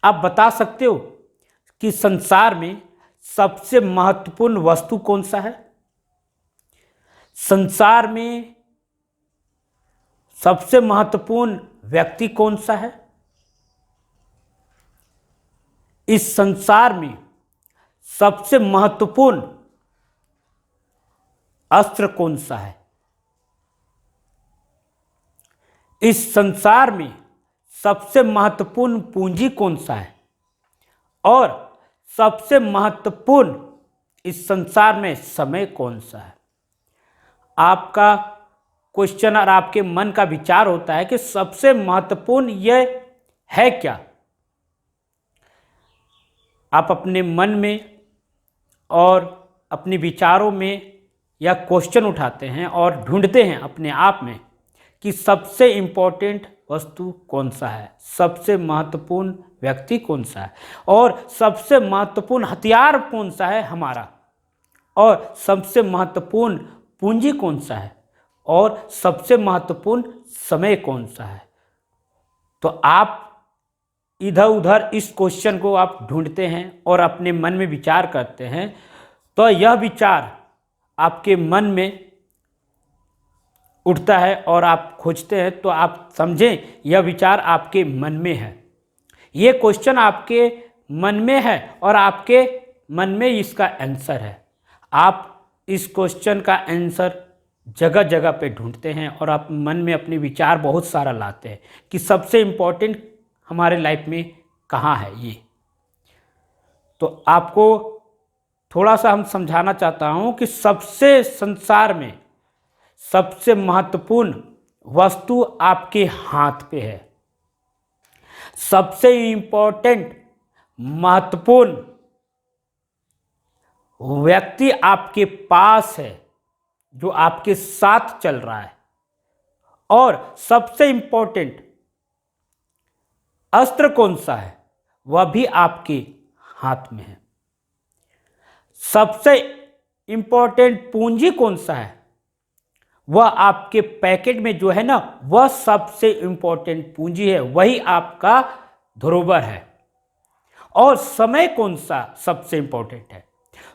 आप बता सकते हो कि संसार में सबसे महत्वपूर्ण वस्तु कौन सा है? संसार में सबसे महत्वपूर्ण व्यक्ति कौन सा है? इस संसार में सबसे महत्वपूर्ण अस्त्र कौन सा है? इस संसार में सबसे महत्वपूर्ण पूंजी कौन सा है? और सबसे महत्वपूर्ण इस संसार में समय कौन सा है? आपका क्वेश्चन और आपके मन का विचार होता है कि सबसे महत्वपूर्ण यह है क्या? आप अपने मन में और अपने विचारों में यह क्वेश्चन उठाते हैं और ढूंढते हैं अपने आप में कि सबसे इम्पोर्टेंट वस्तु कौन सा है, सबसे महत्वपूर्ण व्यक्ति कौन सा है, और सबसे महत्वपूर्ण हथियार कौन सा है हमारा, और सबसे महत्वपूर्ण पूंजी कौन सा है, और सबसे महत्वपूर्ण समय कौन सा है। तो आप इधर उधर इस क्वेश्चन को आप ढूंढते हैं और अपने मन में विचार करते हैं, तो यह विचार आपके मन में उठता है और आप खोजते हैं, तो आप समझें यह विचार आपके मन में है, ये क्वेश्चन आपके मन में है और आपके मन में इसका आंसर है। आप इस क्वेश्चन का आंसर जगह जगह पे ढूंढते हैं और आप मन में अपने विचार बहुत सारा लाते हैं कि सबसे इम्पोर्टेंट हमारे लाइफ में कहाँ है ये। तो आपको थोड़ा सा हम समझाना चाहता हूँ कि सबसे संसार में सबसे महत्वपूर्ण वस्तु आपके हाथ पे है। सबसे इम्पोर्टेंट महत्वपूर्ण व्यक्ति आपके पास है जो आपके साथ चल रहा है, और सबसे इम्पोर्टेंट अस्त्र कौन सा है वह भी आपके हाथ में है। सबसे इम्पोर्टेंट पूंजी कौन सा है वह आपके पैकेट में जो है ना, वह सबसे इम्पोर्टेंट पूंजी है, वही आपका धरोहर है। और समय कौन सा सबसे इम्पोर्टेंट है,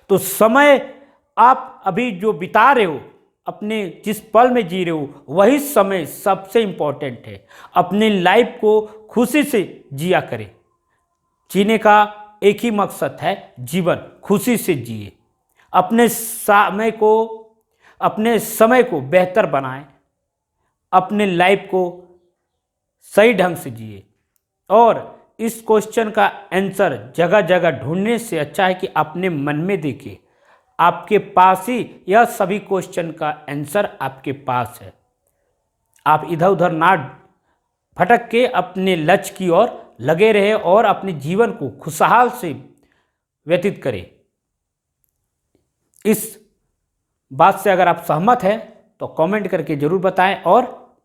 तो समय आप अभी जो बिता रहे हो, अपने जिस पल में जी रहे हो, वही समय सबसे इम्पोर्टेंट है। अपने लाइफ को खुशी से जिया करें। जीने का एक ही मकसद है, जीवन खुशी से जिए। अपने समय को बेहतर बनाएं, अपने लाइफ को सही ढंग से जिए। और इस क्वेश्चन का आंसर जगह जगह ढूंढने से अच्छा है कि अपने मन में देखिए, आपके पास ही यह सभी क्वेश्चन का आंसर आपके पास है। आप इधर उधर ना भटक के अपने लक्ष्य की ओर लगे रहे और अपने जीवन को खुशहाल से व्यतीत करें। इस बात से अगर आप सहमत हैं तो कमेंट करके जरूर बताएं, और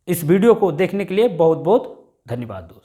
इस वीडियो को देखने के लिए बहुत बहुत धन्यवाद दोस्तों।